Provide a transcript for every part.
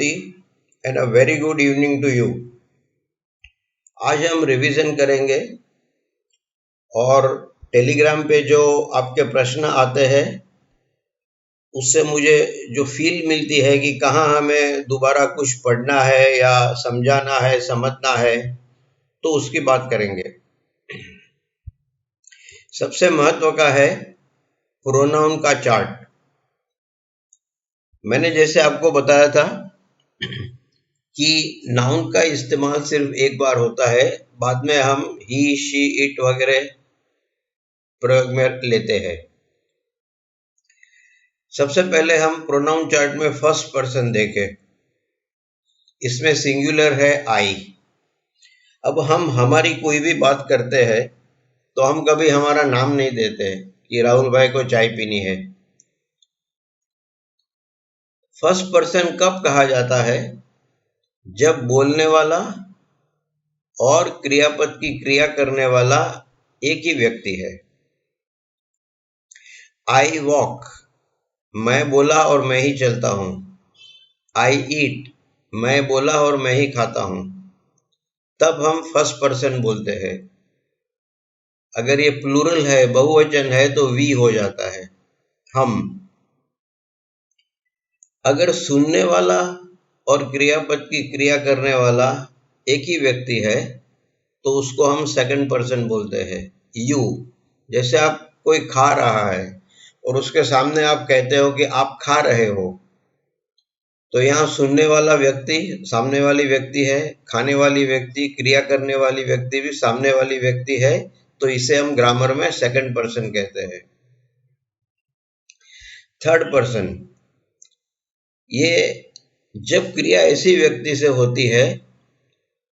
Shanti and a very good evening to you. आज हम revision करेंगे और टेलीग्राम पे जो आपके प्रश्न आते हैं उससे मुझे जो फील मिलती है कि कहाँ हमें दोबारा कुछ पढ़ना है या समझाना है, समझना है, तो उसकी बात करेंगे। सबसे महत्व का है प्रोनाउन का चार्ट। मैंने जैसे आपको बताया था कि नाउन का इस्तेमाल सिर्फ एक बार होता है, बाद में हम ही, शी, इट वगैरह प्रयोग में लेते हैं। सबसे पहले हम प्रोनाउन चार्ट में फर्स्ट पर्सन देखें। इसमें सिंगुलर है आई। अब हम हमारी कोई भी बात करते हैं तो हम कभी हमारा नाम नहीं देते कि राहुल भाई को चाय पीनी है। फर्स्ट पर्सन कब कहा जाता है? जब बोलने वाला और क्रियापद की क्रिया करने वाला एक ही व्यक्ति है। आई वॉक, मैं बोला और मैं ही चलता हूं। आई ईट, मैं बोला और मैं ही खाता हूं। तब हम फर्स्ट पर्सन बोलते हैं। अगर ये प्लूरल है, बहुवचन है, तो वी हो जाता है, हम। अगर सुनने वाला और क्रियापद की क्रिया करने वाला एक ही व्यक्ति है तो उसको हम सेकंड पर्सन बोलते हैं, यू। जैसे आप कोई खा रहा है और उसके सामने आप कहते हो कि आप खा रहे हो, तो यहाँ सुनने वाला व्यक्ति सामने वाली व्यक्ति है, खाने वाली व्यक्ति, क्रिया करने वाली व्यक्ति भी सामने वाली व्यक्ति है, तो इसे हम ग्रामर में सेकंड पर्सन कहते हैं। थर्ड पर्सन, ये जब क्रिया ऐसी व्यक्ति से होती है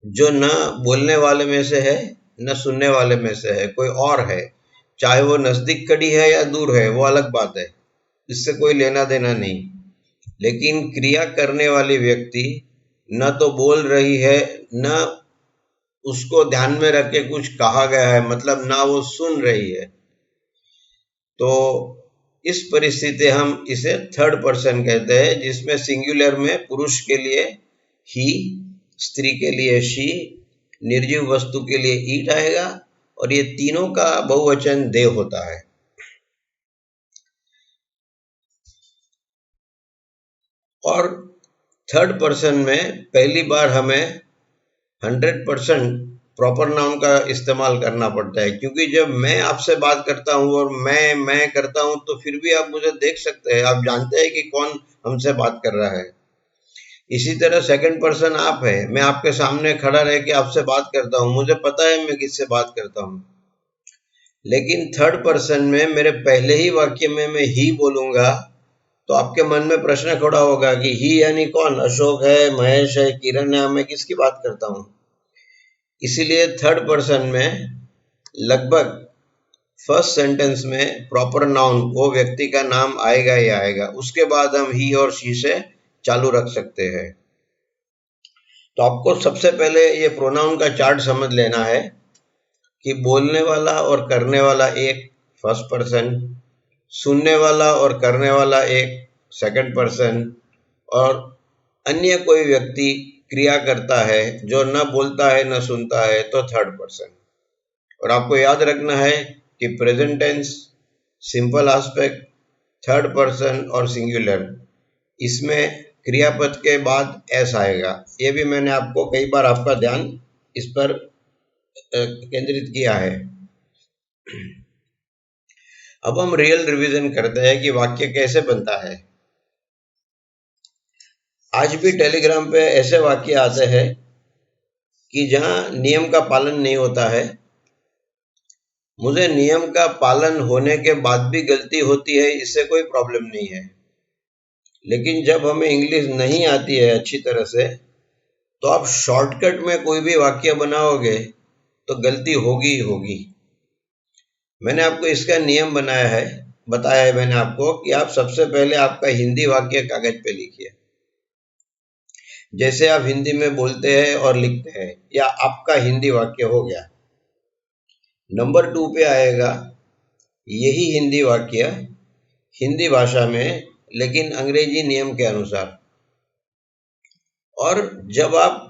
जो न बोलने वाले में से है न सुनने वाले में से है, कोई और है, चाहे वो नजदीक खड़ी है या दूर है, वो अलग बात है, इससे कोई लेना देना नहीं। लेकिन क्रिया करने वाली व्यक्ति न तो बोल रही है न उसको ध्यान में रख के कुछ कहा गया है, मतलब ना वो सुन रही है, तो इस परिस्थिति हम इसे थर्ड पर्सन कहते हैं, जिसमें सिंगुलर में पुरुष के लिए ही, स्त्री के लिए शी, निर्जीव वस्तु के लिए ईट आएगा और ये तीनों का बहुवचन दे होता है। और थर्ड पर्सन में पहली बार हमें 100% प्रॉपर नाउन का इस्तेमाल करना पड़ता है, क्योंकि जब मैं आपसे बात करता हूं और मैं करता हूं तो फिर भी आप मुझे देख सकते हैं, आप जानते हैं कि कौन हमसे बात कर रहा है। इसी तरह सेकंड पर्सन आप है, मैं आपके सामने खड़ा रह के आपसे बात करता हूं, मुझे पता है मैं किससे बात करता हूं। लेकिन थर्ड पर्सन में मेरे पहले ही वाक्य में मैं ही बोलूंगा तो आपके मन में प्रश्न खड़ा होगा कि ही यानी कौन? अशोक है, महेश है, किरण है, मैं किसकी बात करता हूं? इसीलिए थर्ड पर्सन में लगभग फर्स्ट सेंटेंस में प्रॉपर नाउन वो व्यक्ति का नाम आएगा ही आएगा, उसके बाद हम ही और शी से चालू रख सकते हैं। तो आपको सबसे पहले ये प्रोनाउन का चार्ट समझ लेना है कि बोलने वाला और करने वाला एक फर्स्ट पर्सन, सुनने वाला और करने वाला एक सेकंड पर्सन, और अन्य कोई व्यक्ति क्रिया करता है जो न बोलता है न सुनता है तो थर्ड पर्सन। और आपको याद रखना है कि present tense, simple aspect, third person और सिंगुलर, इसमें क्रियापद के बाद एस आएगा। ये भी मैंने आपको कई बार आपका ध्यान इस पर केंद्रित किया है। अब हम रियल रिवीजन करते हैं कि वाक्य कैसे बनता है। आज भी टेलीग्राम पे ऐसे वाक्य आते हैं कि जहां नियम का पालन नहीं होता है। मुझे नियम का पालन होने के बाद भी गलती होती है, इससे कोई प्रॉब्लम नहीं है। लेकिन जब हमें इंग्लिश नहीं आती है अच्छी तरह से, तो आप शॉर्टकट में कोई भी वाक्य बनाओगे तो गलती होगी ही होगी। मैंने आपको इसका नियम बताया है मैंने आपको कि आप सबसे पहले आपका हिंदी वाक्य कागज पे लिखिए, जैसे आप हिंदी में बोलते हैं और लिखते हैं, या आपका हिंदी वाक्य हो गया। नंबर 2 पे आएगा यही हिंदी वाक्य हिंदी भाषा में, लेकिन अंग्रेजी नियम के अनुसार। और जब आप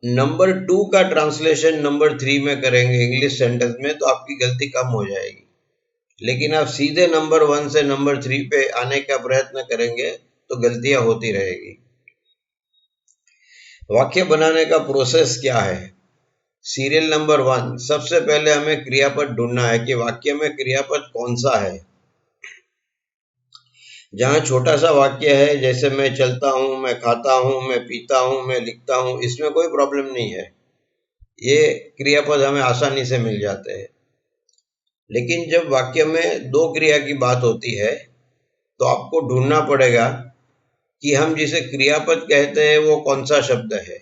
नंबर 2 का ट्रांसलेशन नंबर 3 में करेंगे इंग्लिश सेंटेंस में तो आपकी गलती कम हो जाएगी। लेकिन आप सीधे नंबर 1 से नंबर 3 पे आने का प्रयत्न करेंगे तो गलतियां होती रहेगी। वाक्य बनाने का प्रोसेस क्या है? सीरियल नंबर 1, सबसे पहले हमें क्रियापद ढूंढना है कि वाक्य में क्रियापद कौन सा है। जहां छोटा सा वाक्य है जैसे मैं चलता हूं, मैं खाता हूं, मैं पीता हूं, मैं लिखता हूं, इसमें कोई प्रॉब्लम नहीं है, ये क्रियापद हमें आसानी से मिल जाते हैं। लेकिन जब वाक्य में 2 क्रिया की बात होती है तो आपको ढूंढना पड़ेगा कि हम जिसे क्रियापद कहते हैं वो कौन सा शब्द है।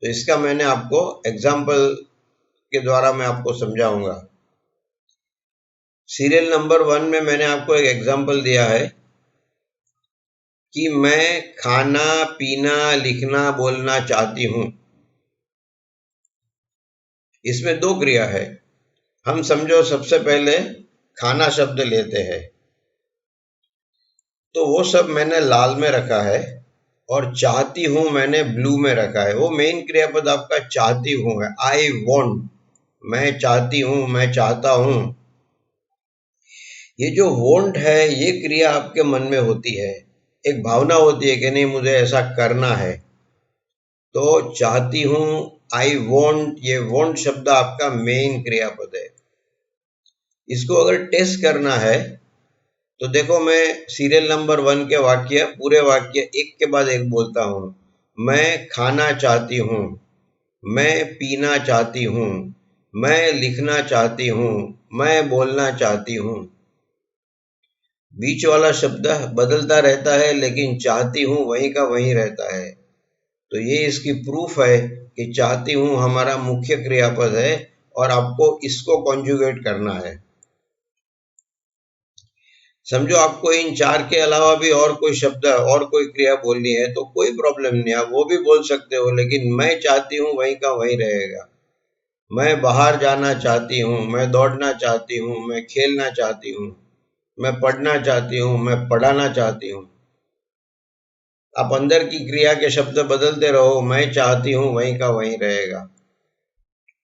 तो इसका मैंने आपको एग्जाम्पल के द्वारा मैं आपको समझाऊंगा। सीरियल नंबर 1 में मैंने आपको एक एग्जाम्पल दिया है कि मैं खाना, पीना, लिखना, बोलना चाहती हूं। इसमें 2 क्रिया है। हम समझो सबसे पहले खाना शब्द लेते हैं, तो वो सब मैंने लाल में रखा है और चाहती हूं मैंने ब्लू में रखा है। वो मेन क्रियापद आपका चाहती हूं है, आई वॉन्ट, मैं चाहती हूं, मैं चाहता हूं। ये जो वॉन्ट है ये क्रिया आपके मन में होती है, एक भावना होती है कि नहीं मुझे ऐसा करना है। तो चाहती हूं, आई वॉन्ट, ये वॉन्ट शब्द आपका मेन क्रियापद है। इसको अगर टेस्ट करना है तो देखो, मैं सीरियल नंबर 1 के वाक्य, पूरे वाक्य एक के बाद एक बोलता हूं। मैं खाना चाहती हूं, मैं पीना चाहती हूं, मैं लिखना चाहती हूं, मैं बोलना चाहती हूं। बीच वाला शब्द बदलता रहता है लेकिन चाहती हूं वहीं का वहीं रहता है। तो ये इसकी प्रूफ है कि चाहती हूं हमारा मुख्य क्रियापद है और आपको इसको कॉन्जुगेट करना है। समझो आपको इन 4 के अलावा भी और कोई शब्द और कोई क्रिया बोलनी है तो कोई प्रॉब्लम नहीं, आप वो भी बोल सकते हो, लेकिन मैं चाहती हूं वहीं का वहीं रहेगा। मैं बाहर जाना चाहती हूं, मैं दौड़ना चाहती हूं, मैं खेलना चाहती हूं, मैं पढ़ना चाहती हूं, मैं पढ़ाना चाहती हूं। आप अंदर की क्रिया के शब्द बदलते रहो, मैं चाहती हूं वहीं का वहीं रहेगा।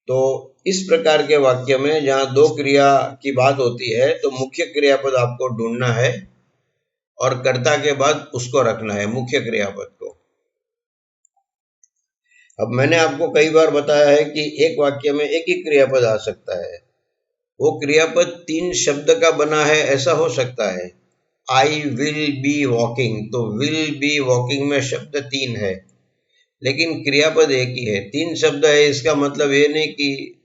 तो इस प्रकार के वाक्य में जहां 2 क्रिया की बात होती है तो मुख्य क्रियापद आपको ढूंढना है और कर्ता के बाद उसको रखना है, मुख्य क्रियापद को। अब मैंने आपको कई बार बताया है कि एक वाक्य में एक ही क्रियापद आ सकता है। वो क्रियापद 3 शब्द का बना है ऐसा हो सकता है। आई विल बी वॉकिंग, तो विल बी वॉकिंग में शब्द 3 है लेकिन क्रियापद एक ही है। 3 शब्द है इसका मतलब ये नहीं कि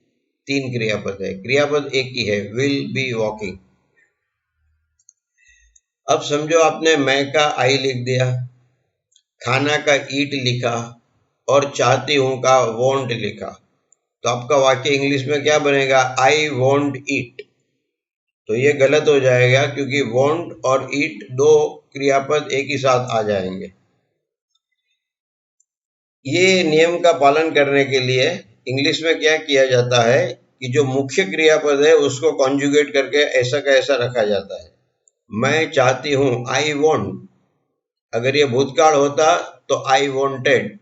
3 क्रियापद है, क्रियापद एक ही है, विल बी वॉकिंग। अब समझो आपने मैं का आई लिख दिया, खाना का ईट लिखा और चाहती हूं का वॉन्ट लिखा, तो आपका वाक्य इंग्लिश में क्या बनेगा? आई वॉन्ट ईट। तो ये गलत हो जाएगा क्योंकि वॉन्ट और ईट 2 क्रियापद एक ही साथ आ जाएंगे। ये नियम का पालन करने के लिए इंग्लिश में क्या किया जाता है कि जो मुख्य क्रियापद है उसको कॉन्जुगेट करके ऐसा का ऐसा रखा जाता है। मैं चाहती हूं, आई वॉन्ट। अगर ये भूतकाल होता तो आई वॉन्टेड,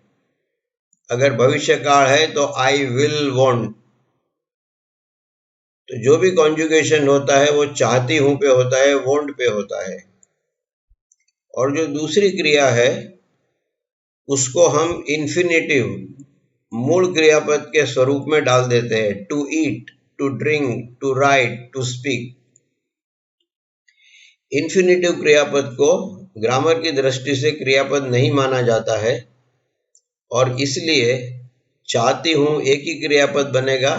अगर भविष्य काल है तो आई विल वॉन्ट। तो जो भी कॉन्जुगेशन होता है वो चाहती हूं पे होता है, वॉन्ट पे होता है। और जो दूसरी क्रिया है उसको हम इन्फिनेटिव, मूल क्रियापद के स्वरूप में डाल देते हैं। To eat, to drink, to write, to speak. Infinitive क्रियापद को ग्रामर की दृष्टि से क्रियापद नहीं माना जाता है और इसलिए चाहती हूं एक ही क्रियापद बनेगा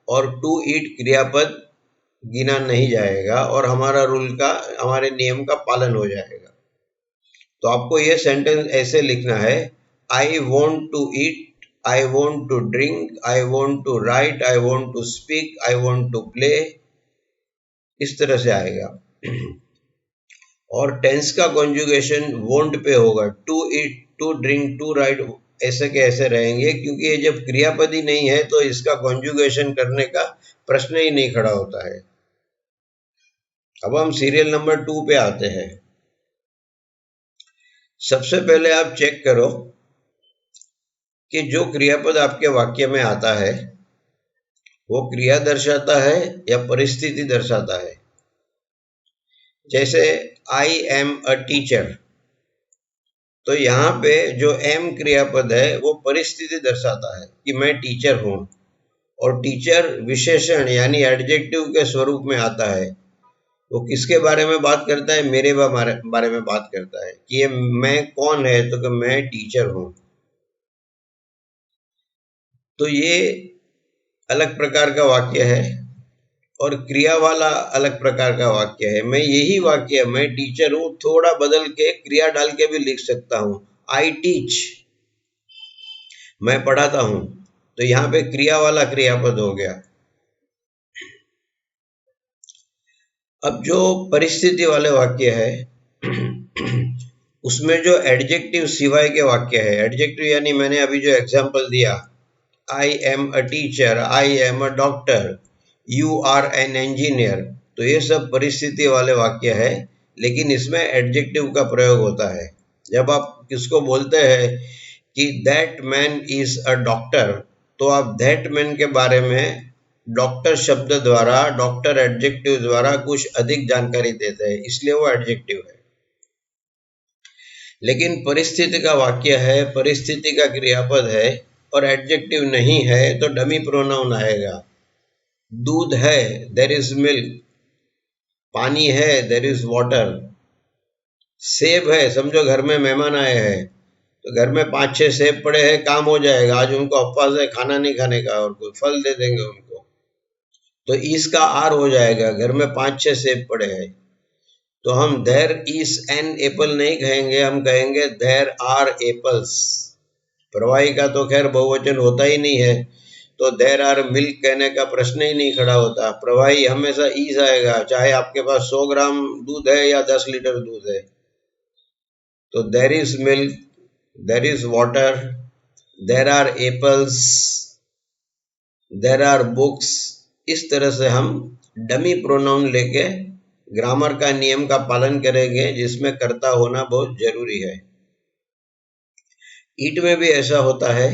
और टू ईट क्रियापद गिना नहीं जाएगा और हमारा रूल का, हमारे नियम का पालन हो जाएगा। तो आपको यह सेंटेंस ऐसे लिखना है, I want to eat, I want to drink, I want to write, I want to speak, I want to play. इस तरह से आएगा। और टेंस का कॉन्जुगेशन वॉन्ट पे होगा। To eat, to drink, to write ऐसे के ऐसे रहेंगे क्योंकि ये जब क्रियापद ही नहीं है तो इसका कॉन्जुगेशन करने का प्रश्न ही नहीं खड़ा होता है। अब हम सीरियल नंबर 2 पे आते हैं। सबसे पहले आप चेक करो कि जो क्रियापद आपके वाक्य में आता है वो क्रिया दर्शाता है या परिस्थिति दर्शाता है। जैसे आई एम अ टीचर, तो यहाँ पे जो एम क्रियापद है वो परिस्थिति दर्शाता है कि मैं टीचर हूँ, और टीचर विशेषण यानी एडजेक्टिव के स्वरूप में आता है। वो किसके बारे में बात करता है? मेरे बारे में बात करता है कि ये मैं कौन है, तो कि मैं टीचर हूँ। तो ये अलग प्रकार का वाक्य है और क्रिया वाला अलग प्रकार का वाक्य है। मैं यही वाक्य मैं टीचर हूँ थोड़ा बदल के क्रिया डाल के भी लिख सकता हूँ। आई टीच, मैं पढ़ाता हूँ, तो यहाँ पे क्रिया वाला क्रियापद हो गया। अब जो परिस्थिति वाले वाक्य है उसमें जो एडजेक्टिव सिवाय के वाक्य है, एडजेक्टिव यानी मैंने अभी जो एग्जांपल दिया, I am a teacher, I am a doctor, you are an engineer, तो ये सब परिस्थिति वाले वाक्य है, लेकिन इसमें एडजेक्टिव का प्रयोग होता है। जब आप किसको बोलते हैं कि that man is a doctor, तो आप दैट मैन के बारे में डॉक्टर शब्द द्वारा, डॉक्टर एडजेक्टिव द्वारा कुछ अधिक जानकारी देते हैं, इसलिए वो एडजेक्टिव है। लेकिन परिस्थिति का वाक्य है, परिस्थिति का क्रियापद है और एडजेक्टिव नहीं है, तो डमी प्रोनाउन आएगा। दूध है, देयर इज मिल्क, पानी है, देयर इज वाटर, सेब है, समझो घर में मेहमान आए हैं तो घर में 5-6 सेब पड़े हैं, काम हो जाएगा। आज उनको उपवास है, खाना नहीं खाने का, और कोई फल दे देंगे उनको, तो इसका आर हो जाएगा। घर में 5-6 सेब पड़े हैं, तो हम देयर इज एन एप्पल नहीं कहेंगे, हम कहेंगे देयर आर एप्पल्स। प्रवाही का तो खैर बहुवचन होता ही नहीं है, तो देयर आर मिल्क कहने का प्रश्न ही नहीं खड़ा होता। प्रवाही हमेशा इज आएगा, चाहे आपके पास 100 ग्राम दूध है या 10 लीटर दूध है। तो there is milk, there is water, there are apples, there are books. इस तरह से हम डमी प्रोनाउन लेके ग्रामर का नियम का पालन करेंगे, जिसमें कर्ता होना बहुत जरूरी है। ईट में भी ऐसा होता है,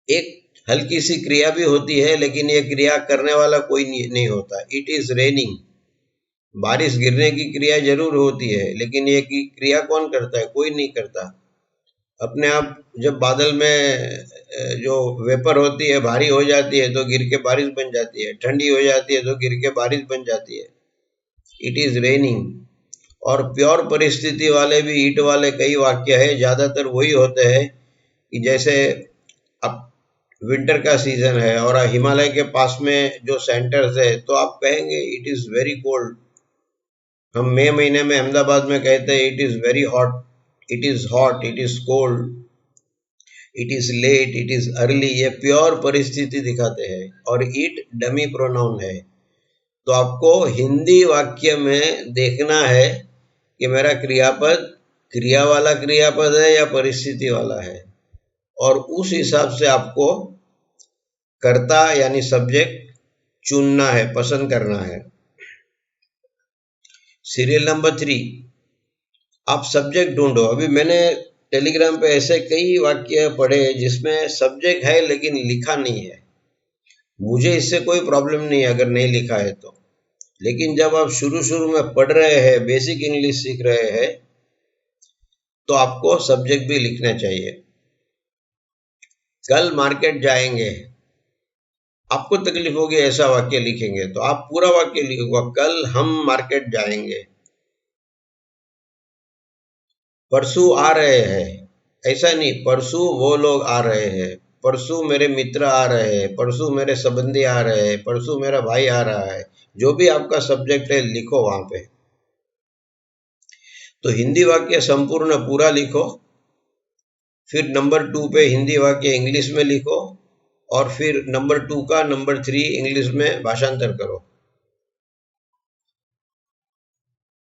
एक हल्की सी क्रिया भी होती है, लेकिन ये क्रिया करने वाला कोई नहीं होता। इट इज रेनिंग, बारिश गिरने की क्रिया जरूर होती है, लेकिन ये क्रिया कौन करता है? कोई नहीं करता। अपने आप जब बादल में जो वेपर होती है भारी हो जाती है तो गिर के बारिश बन जाती है, ठंडी हो जाती है तो गिर के बारिश बन जाती है। It is raining. और प्योर परिस्थिति वाले भी ईट वाले कई वाक्य है, ज्यादातर वही होते हैं कि जैसे अब विंटर का सीजन है और हिमालय के पास में जो सेंटर्स है, तो आप कहेंगे इट इज वेरी कोल्ड। हम मई महीने में अहमदाबाद में कहते हैं it is very hot, it is hot, it is cold, it is late, it is early. ये प्योर परिस्थिति दिखाते हैं, और इट डमी प्रोनाउन है। तो आपको हिंदी वाक्य में देखना है कि मेरा क्रियापद क्रिया वाला क्रियापद है या परिस्थिति वाला है, और उस हिसाब से आपको कर्ता यानी सब्जेक्ट चुनना है, पसंद करना है। सीरियल नंबर 3, आप सब्जेक्ट ढूंढो। अभी मैंने टेलीग्राम पे ऐसे कई वाक्य पढ़े जिसमें सब्जेक्ट है लेकिन लिखा नहीं है। मुझे इससे कोई प्रॉब्लम नहीं है अगर नहीं लिखा है तो, लेकिन जब आप शुरू में पढ़ रहे हैं, बेसिक इंग्लिश सीख रहे हैं, तो आपको सब्जेक्ट भी लिखना चाहिए। कल मार्केट जाएंगे, आपको तकलीफ होगी ऐसा वाक्य लिखेंगे, तो आप पूरा वाक्य लिखोगे, कल हम मार्केट जाएंगे। परसों आ रहे हैं, ऐसा नहीं, परसों वो लोग आ रहे हैं, परसों मेरे मित्र आ रहे हैं, परसों मेरे संबंधी आ रहे हैं, परसों मेरा भाई आ रहा है। जो भी आपका सब्जेक्ट है लिखो वहां पे। तो हिंदी वाक्य संपूर्ण पूरा लिखो, फिर नंबर 2 पे हिंदी वाक्य इंग्लिश में लिखो, और फिर नंबर 2 का नंबर 3 इंग्लिश में भाषांतर करो।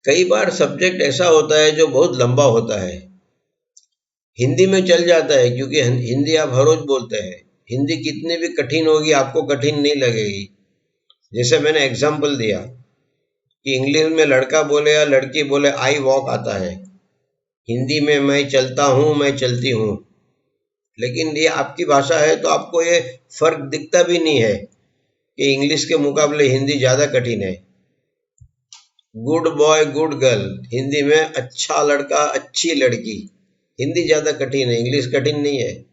कई बार सब्जेक्ट ऐसा होता है जो बहुत लंबा होता है, हिंदी में चल जाता है क्योंकि हिंदी आप हर रोज बोलते हैं। हिंदी कितनी भी कठिन होगी आपको कठिन नहीं लगेगी। जैसे मैंने एग्जाम्पल दिया कि इंग्लिश में लड़का बोले या लड़की बोले आई वॉक आता है, हिंदी में मैं चलता हूँ, मैं चलती हूँ। लेकिन ये आपकी भाषा है तो आपको ये फर्क दिखता भी नहीं है कि इंग्लिश के मुकाबले हिंदी ज्यादा कठिन है। Good boy good girl, Hindi में अच्छा लड़का अच्छी लड़की, हिंदी ज्यादा कठिन है, इंग्लिश कठिन नहीं है।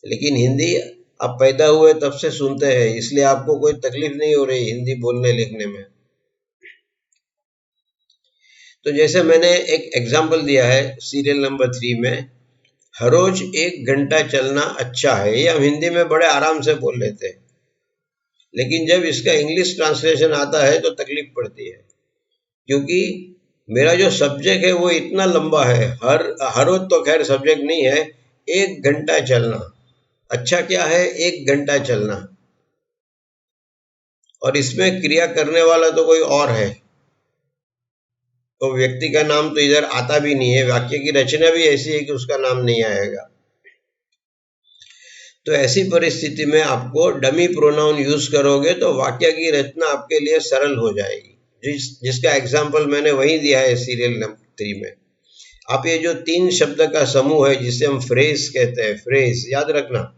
लेकिन हिंदी आप पैदा हुए तब से सुनते हैं, इसलिए आपको कोई तकलीफ नहीं हो रही हिंदी बोलने लिखने में। तो जैसे मैंने एक एग्जाम्पल दिया है सीरियल नंबर 3 में, हर रोज 1 घंटा चलना अच्छा है, ये हम हिंदी में बड़े आराम से बोल लेते हैं। लेकिन जब इसका इंग्लिश ट्रांसलेशन आता है तो तकलीफ पड़ती है, क्योंकि मेरा जो सब्जेक्ट है वो इतना लंबा है। हर रोज तो खैर सब्जेक्ट नहीं है, 1 घंटा चलना अच्छा क्या है, 1 घंटा चलना, और इसमें क्रिया करने वाला तो कोई और है, तो व्यक्ति का नाम तो इधर आता भी नहीं है, वाक्य की रचना भी ऐसी है कि उसका नाम नहीं आएगा। तो ऐसी परिस्थिति में आपको डमी प्रोनाउन यूज करोगे तो वाक्य की रचना आपके लिए सरल हो जाएगी, जिसका एग्जाम्पल मैंने वही दिया है सीरियल नंबर 3 में। आप ये जो 3 शब्द का समूह है जिसे हम फ्रेज कहते हैं, फ्रेज याद रखना,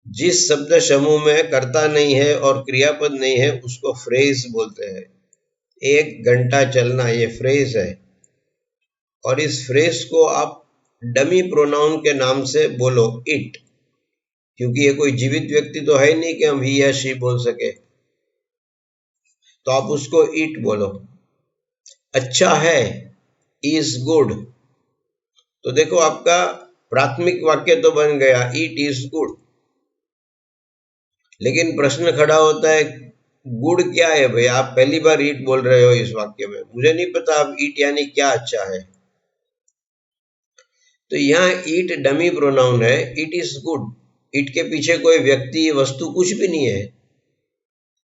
जिस शब्द समूह में कर्ता नहीं है और क्रियापद नहीं है उसको फ्रेज बोलते हैं। 1 घंटा चलना ये फ्रेज है, और इस फ्रेज को आप डमी प्रोनाउन के नाम से बोलो, इट, क्योंकि ये कोई जीवित व्यक्ति तो है नहीं कि हम ही या शी बोल सके, तो आप उसको इट बोलो। अच्छा है, इज गुड, तो देखो आपका प्राथमिक वाक्य तो बन गया, इट इज गुड। लेकिन प्रश्न खड़ा होता है, गुड क्या है भाई? आप पहली बार ईट बोल रहे हो इस वाक्य में, मुझे नहीं पता आप ईट यानी क्या अच्छा है। तो यहाँ ईट डमी प्रोनाउन है, इट इज गुड, ईट के पीछे कोई व्यक्ति वस्तु कुछ भी नहीं है,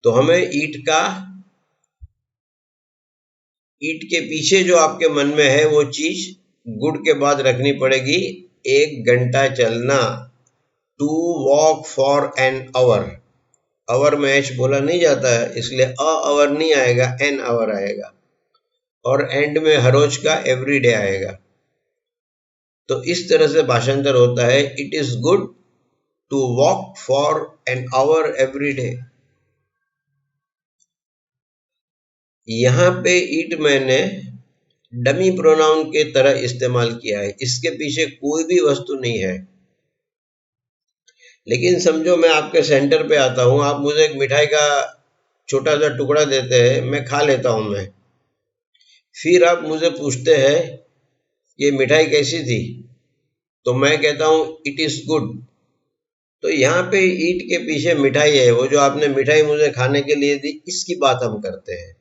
तो हमें ईट के पीछे जो आपके मन में है वो चीज गुड के बाद रखनी पड़ेगी। 1 घंटा चलना, to walk for an hour, hour में एच बोला नहीं जाता है, इसलिए अ आवर नहीं आएगा, एन आवर आएगा, और एंड में हर रोज का एवरीडे आएगा। तो इस तरह से भाषांतर होता है, it is good to walk for an hour every day. यहाँ पे इट मैंने डमी प्रोनाउन के तरह इस्तेमाल किया है, इसके पीछे कोई भी वस्तु नहीं है। लेकिन समझो मैं आपके सेंटर पे आता हूँ, आप मुझे एक मिठाई का छोटा सा टुकड़ा देते हैं, मैं खा लेता हूँ मैं, फिर आप मुझे पूछते हैं ये मिठाई कैसी थी, तो मैं कहता हूँ इट इज गुड। तो यहाँ पे ईट के पीछे मिठाई है, वो जो आपने मिठाई मुझे खाने के लिए दी, इसकी बात हम करते हैं।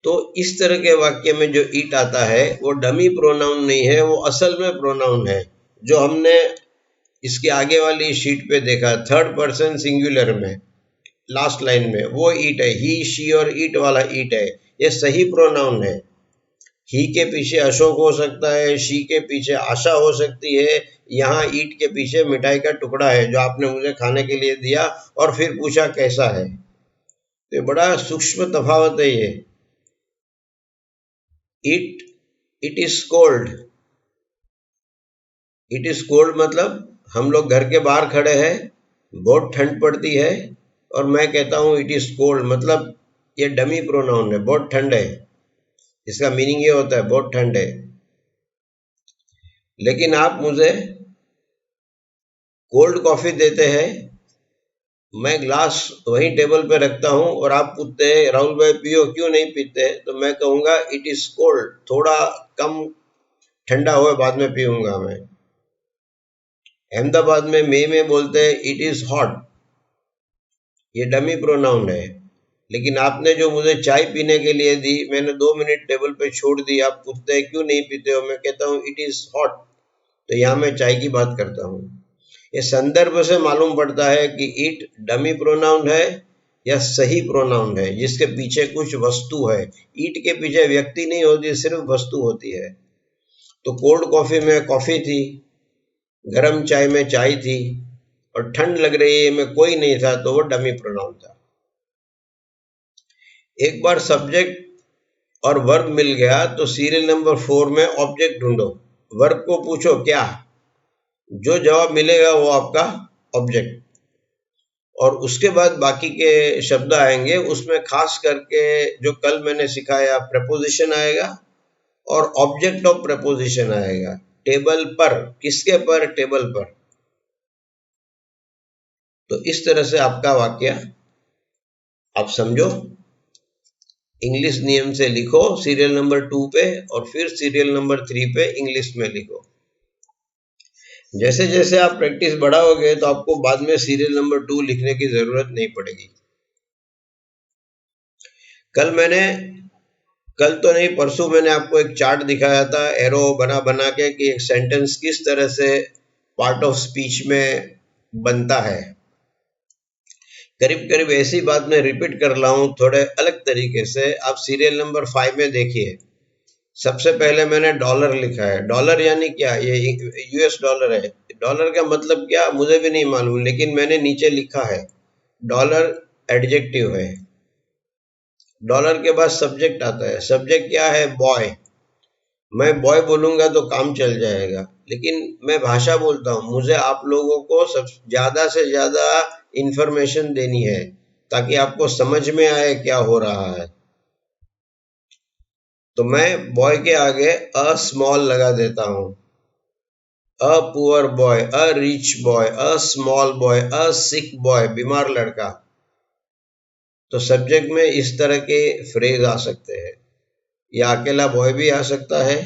तो इस तरह के वाक्य में जो ईट आता है वो डमी प्रोनाउन नहीं है, वो असल में प्रोनाउन है, जो हमने इसके आगे वाली शीट पे देखा, 3rd पर्सन सिंगुलर में लास्ट लाइन में, वो ईट है, ही शी और ईट वाला ईट है, ये सही प्रोनाउन है। ही के पीछे अशोक हो सकता है, शी के पीछे आशा हो सकती है, यहाँ ईट के पीछे मिठाई का टुकड़ा है जो आपने मुझे खाने के लिए दिया और फिर पूछा कैसा है। तो ये बड़ा सूक्ष्म तफावत है ये। It is cold, it is cold मतलब हम लोग घर के बाहर खड़े हैं, बहुत ठंड पड़ती है, और मैं कहता हूँ इट इज कोल्ड, मतलब ये डमी प्रोनाउन है, बहुत ठंड है, इसका मीनिंग ये होता है बहुत ठंड है। लेकिन आप मुझे कोल्ड कॉफी देते हैं, मैं ग्लास वहीं टेबल पे रखता हूँ और आप पूछते हैं राहुल भाई पियो, क्यों नहीं पीते, तो मैं कहूँगा इट इज कोल्ड, थोड़ा कम ठंडा हुआ बाद में पीऊंगा मैं। अहमदाबाद में मई में बोलते हैं इट इज हॉट, ये डमी प्रोनाउन है। लेकिन आपने जो मुझे चाय पीने के लिए दी, मैंने 2 मिनट टेबल पे छोड़ दी, आप पूछते हैं क्यों नहीं पीते हो, मैं कहता हूँ इट इज हॉट, तो यहाँ मैं चाय की बात करता हूँ। ये संदर्भ से मालूम पड़ता है कि इट डमी प्रोनाउन है या सही प्रोनाउन है जिसके पीछे कुछ वस्तु है। ईट के पीछे व्यक्ति नहीं होती, सिर्फ वस्तु होती है। तो कोल्ड कॉफी में कॉफी थी, गरम चाय में चाय थी, और ठंड लग रही है में कोई नहीं था, तो वो डमी प्रोनाउन था। एक बार सब्जेक्ट और वर्ब मिल गया तो सीरियल नंबर 4 में ऑब्जेक्ट ढूंढो, वर्ब को पूछो क्या, जो जवाब मिलेगा वो आपका ऑब्जेक्ट। और उसके बाद बाकी के शब्द आएंगे, उसमें खास करके जो कल मैंने सिखाया प्रपोजिशन आएगा और ऑब्जेक्ट ऑफ प्रपोजिशन आएगा। टेबल पर, किसके पर? टेबल पर। तो इस तरह से आपका वाक्य आप समझो, इंग्लिश नियम से लिखो सीरियल नंबर 2 पे और फिर सीरियल नंबर 3 पे इंग्लिश में लिखो। जैसे जैसे आप प्रैक्टिस बढ़ाओगे तो आपको बाद में सीरियल नंबर 2 लिखने की जरूरत नहीं पड़ेगी। कल तो नहीं, परसों मैंने आपको एक चार्ट दिखाया था एरो बना बना के कि एक सेंटेंस किस तरह से पार्ट ऑफ स्पीच में बनता है। करीब करीब ऐसी बात मैं रिपीट कर रहा हूँ थोड़े अलग तरीके से। आप सीरियल नंबर 5 में देखिए, सबसे पहले मैंने डॉलर लिखा है। डॉलर यानी क्या? ये यूएस डॉलर है। डॉलर का मतलब क्या मुझे भी नहीं मालूम, लेकिन मैंने नीचे लिखा है डॉलर एडजेक्टिव है। डॉलर के बाद सब्जेक्ट आता है। सब्जेक्ट क्या है? बॉय। मैं बॉय बोलूंगा तो काम चल जाएगा, लेकिन मैं भाषा बोलता हूँ, मुझे आप लोगों को सब ज्यादा से ज्यादा इंफॉर्मेशन देनी है ताकि आपको समझ में आए क्या हो रहा है। तो मैं बॉय के आगे अ स्मॉल लगा देता हूँ। A poor boy, a rich boy, a small boy, a sick boy, बीमार लड़का। तो सब्जेक्ट में इस तरह के फ्रेज आ सकते हैं, या अकेला बॉय भी आ सकता है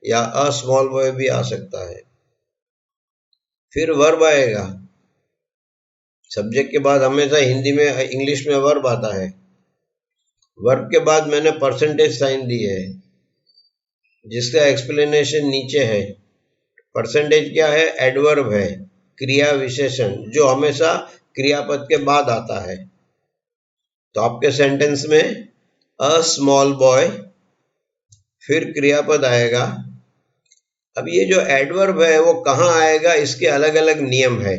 या अ स्मॉल बॉय भी आ सकता है। फिर वर्ब आएगा। सब्जेक्ट के बाद हमेशा हिंदी में इंग्लिश में वर्ब आता है। वर्ब के बाद मैंने परसेंटेज साइन दी है जिसका एक्सप्लेनेशन नीचे है। परसेंटेज क्या है? एडवर्ब है, क्रिया विशेषण जो हमेशा क्रियापद के बाद आता है। तो आपके सेंटेंस में अ स्मॉल बॉय, फिर क्रियापद आएगा। अब ये जो एडवर्ब है वो कहाँ आएगा, इसके अलग अलग नियम है।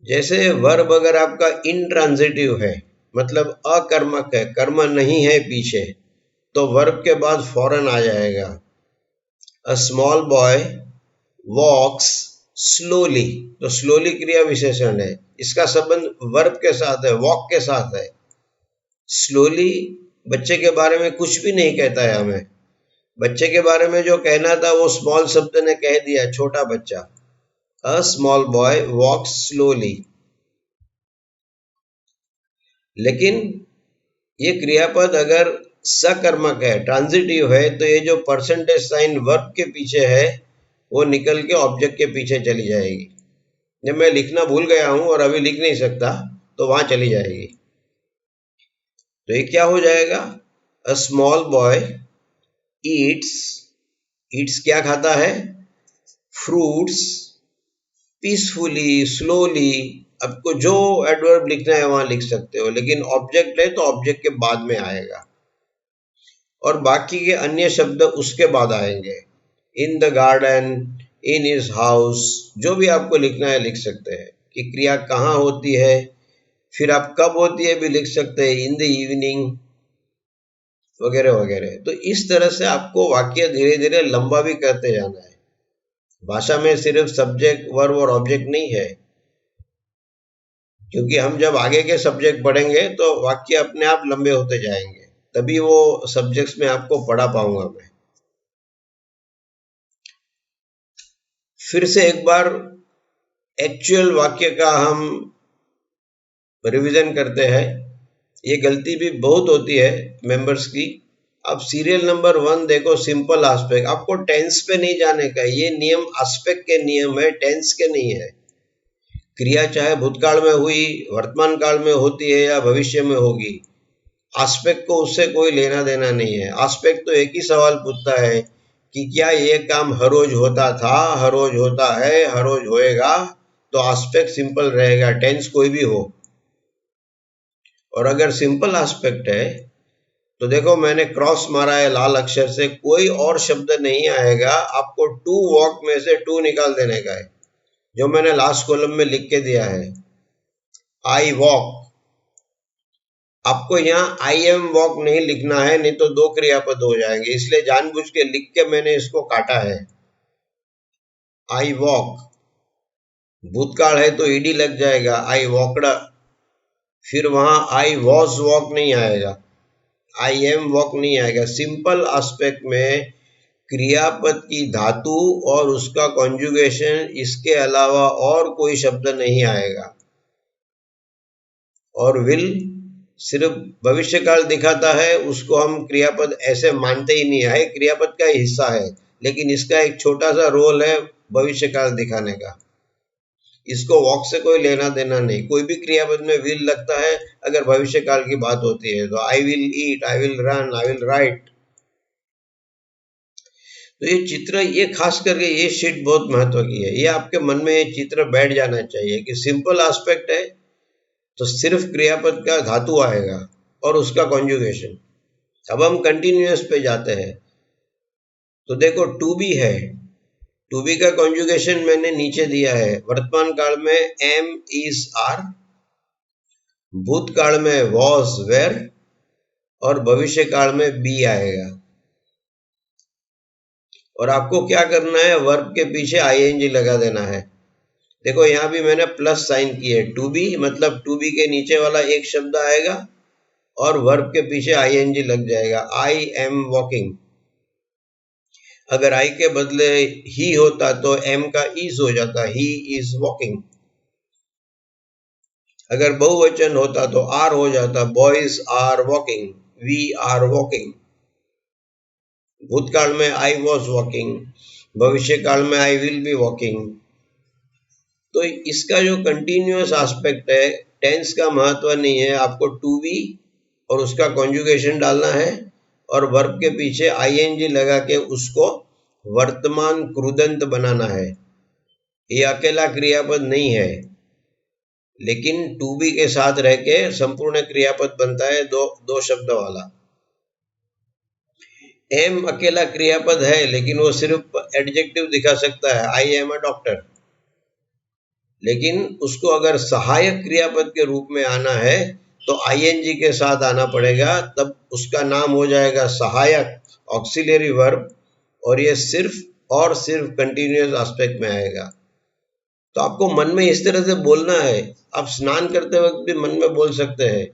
जैसे वर्ब अगर आपका इंट्रांजिटिव है, मतलब अकर्मक है, कर्म नहीं है पीछे, तो वर्ब के बाद फौरन आ जाएगा a small boy walks slowly. तो स्लोली क्रिया विशेषण है, इसका संबंध वर्ब के साथ है, वॉक के साथ है। स्लोली बच्चे के बारे में कुछ भी नहीं कहता है हमें। बच्चे के बारे में जो कहना था वो स्मॉल शब्द ने कह दिया, छोटा बच्चा। A small boy walks slowly. लेकिन ये क्रियापद अगर सकर्मक है, ट्रांजिटिव है, तो ये जो परसेंटेज साइन वर्ब के पीछे है वो निकल के ऑब्जेक्ट के पीछे चली जाएगी। जब मैं लिखना भूल गया हूं और अभी लिख नहीं सकता तो वहां चली जाएगी। तो ये क्या हो जाएगा? A small boy Yeats. Yeats क्या खाता है? Fruits peacefully, slowly. आपको जो एडवर्ब लिखना है वहां लिख सकते हो, लेकिन ऑब्जेक्ट है तो ऑब्जेक्ट के बाद में आएगा और बाकी के अन्य शब्द उसके बाद आएंगे। In the garden, in his house, जो भी आपको लिखना है लिख सकते हैं कि क्रिया कहाँ होती है। फिर आप कब होती है भी लिख सकते हैं, इन द इवनिंग वगैरह वगैरह। तो इस तरह से आपको वाक्य धीरे धीरे लंबा भी करते जाना है। भाषा में सिर्फ सब्जेक्ट, वर्ब और ऑब्जेक्ट नहीं है, क्योंकि हम जब आगे के सब्जेक्ट पढ़ेंगे तो वाक्य अपने आप लंबे होते जाएंगे, तभी वो सब्जेक्ट्स में आपको पढ़ा पाऊंगा मैं। फिर से एक बार एक्चुअल वाक्य का हम रिवीजन करते हैं। ये गलती भी बहुत होती है मेंबर्स की। अब सीरियल नंबर 1 देखो, सिंपल आस्पेक्ट। आपको टेंस पे नहीं जाने का, ये नियम आस्पेक्ट के नियम है, टेंस के नहीं है। क्रिया चाहे भूतकाल में हुई, वर्तमान काल में होती है या भविष्य में होगी, आस्पेक्ट को उससे कोई लेना देना नहीं है। आस्पेक्ट तो एक ही सवाल पूछता है कि क्या ये काम हर रोज होता था, हर रोज होता है, हर रोज होएगा। तो आस्पेक्ट सिंपल रहेगा, टेंस कोई भी हो। और अगर सिंपल आस्पेक्ट है तो देखो मैंने क्रॉस मारा है लाल अक्षर से, कोई और शब्द नहीं आएगा। आपको टू वॉक में से टू निकाल देने का है, जो मैंने लास्ट कॉलम में लिख के दिया है, आई वॉक। आपको यहाँ आई एम वॉक नहीं लिखना है, नहीं तो दो क्रियापद हो जाएंगे, इसलिए जानबूझ के लिख के मैंने इसको काटा है। आई वॉक, भूतकाल है तो ईडी लग जाएगा, आई वॉकड। फिर वहां आई वॉज वॉक नहीं आएगा, आई एम वॉक नहीं आएगा। सिंपल एस्पेक्ट में क्रियापद की धातु और उसका कॉन्जुगेशन, इसके अलावा और कोई शब्द नहीं आएगा। और विल सिर्फ भविष्यकाल दिखाता है, उसको हम क्रियापद ऐसे मानते ही नहीं है, क्रियापद का हिस्सा है, लेकिन इसका एक छोटा सा रोल है भविष्यकाल दिखाने का। इसको वॉक से कोई लेना देना नहीं। कोई भी क्रियापद में विल लगता है अगर भविष्यकाल की बात होती है, तो I will eat, I will run, I will write. तो ये चित्र, ये खास करके ये शीट बहुत महत्व की है। ये आपके मन में ये चित्र बैठ जाना चाहिए कि सिंपल एस्पेक्ट है तो सिर्फ क्रियापद का धातु आएगा और उसका कॉन्जुगेशन। अब हम कंटिन्यूअस पे जाते हैं, तो देखो टू बी है, टू बी का कॉन्जुगेशन मैंने नीचे दिया है। वर्तमान काल में एम इज आर, भूतकाल में वॉज वेर, और भविष्य काल में बी आएगा। और आपको क्या करना है, वर्ब के पीछे आईएनजी लगा देना है। देखो यहां भी मैंने प्लस साइन किए, टू बी मतलब टू बी के नीचे वाला एक शब्द आएगा और वर्ब के पीछे आईएनजी लग जाएगा। आई एम वॉकिंग, अगर आई के बदले ही होता तो एम का इज हो जाता, ही इज वॉकिंग। अगर बहुवचन होता तो आर हो जाता, boys are walking, we are walking. भूतकाल में आई वॉज वॉकिंग, भविष्य काल में आई विल बी वॉकिंग। तो इसका जो कंटिन्यूअस एस्पेक्ट है, टेंस का महत्व नहीं है, आपको टू बी और उसका कॉन्जुगेशन डालना है और वर्ब के पीछे आईएनजी लगा के उसको वर्तमान कृदंत बनाना है। ये अकेला क्रियापद नहीं है, लेकिन टू बी के साथ रह के संपूर्ण क्रियापद बनता है, दो शब्द वाला। एम अकेला क्रियापद है, लेकिन वो सिर्फ एडजेक्टिव दिखा सकता है, आई एम अ डॉक्टर। लेकिन उसको अगर सहायक क्रियापद के रूप में आना है तो आईएनजी के साथ आना पड़ेगा, तब उसका नाम हो जाएगा सहायक, ऑक्सिलरी वर्ब, और ये सिर्फ और सिर्फ कंटिन्यूअस एस्पेक्ट में आएगा। तो आपको मन में इस तरह से बोलना है। आप स्नान करते वक्त भी मन में बोल सकते हैं,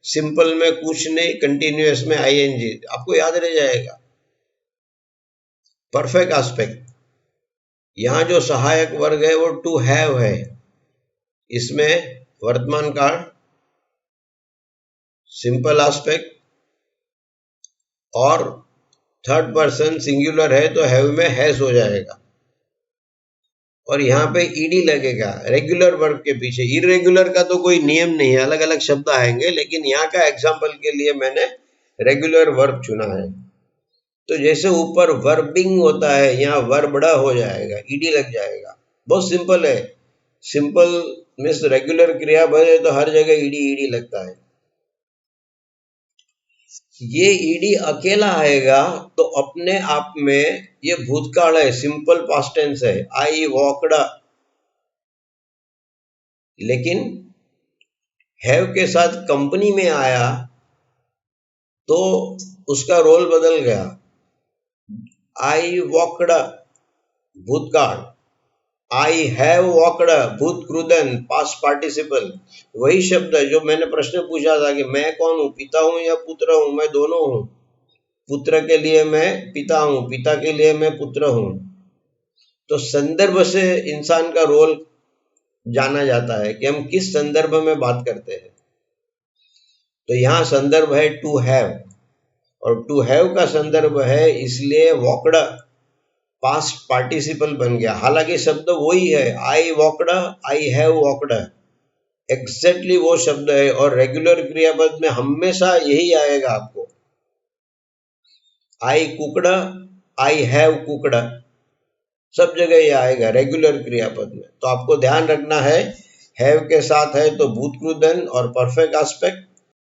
सिंपल में कुछ नहीं, कंटिन्यूअस में आईएनजी, आपको याद रह जाएगा। परफेक्ट एस्पेक्ट, यहाँ जो सहायक वर्ग है वो टू हैव है, इसमें वर्तमान काल, सिंपल एस्पेक्ट, और थर्ड पर्सन सिंगुलर है तो हैव में हैज हो जाएगा। और यहाँ पे ईडी लगेगा रेगुलर वर्ब के पीछे। इरेगुलर का तो कोई नियम नहीं है, अलग अलग शब्द आएंगे, लेकिन यहाँ का एग्जाम्पल के लिए मैंने रेगुलर वर्ब चुना है। तो जैसे ऊपर वर्बिंग होता है, यहाँ वर्बड़ा हो जाएगा, ईडी लग जाएगा। बहुत सिंपल है। सिंपल मीन्स रेगुलर क्रिया है तो हर जगह ईडी ईडी लगता है। ये ईडी अकेला आएगा तो अपने आप में ये भूतकाल है, सिंपल पास्ट टेंस है, आई वॉकड। लेकिन हैव के साथ कंपनी में आया तो उसका रोल बदल गया। आई वॉकड भूतकाल, आई हैव वॉकड भूतकृदन पास्ट पार्टिसिपल। वही शब्द है जो मैंने प्रश्न पूछा था कि मैं कौन हूं, पिता हूं या पुत्र हूं। मैं दोनों हूं, पुत्र के लिए मैं पिता हूं, पिता के लिए मैं पुत्र हूं। तो संदर्भ से इंसान का रोल जाना जाता है कि हम किस संदर्भ में बात करते हैं। तो यहाँ संदर्भ है टू हैव, और टू हैव का संदर्भ है, इसलिए वॉकड पास्ट पार्टिसिपल बन गया। हालांकि शब्द वही है, I walked, I have walked, exactly वो शब्द है। और रेगुलर क्रियापद में हमेशा यही आएगा आपको, आई कुकड, आई हैव कुकड, सब जगह ये आएगा रेगुलर क्रियापद में। तो आपको ध्यान रखना है, हैव के साथ है तो भूतकृदन और परफेक्ट एस्पेक्ट,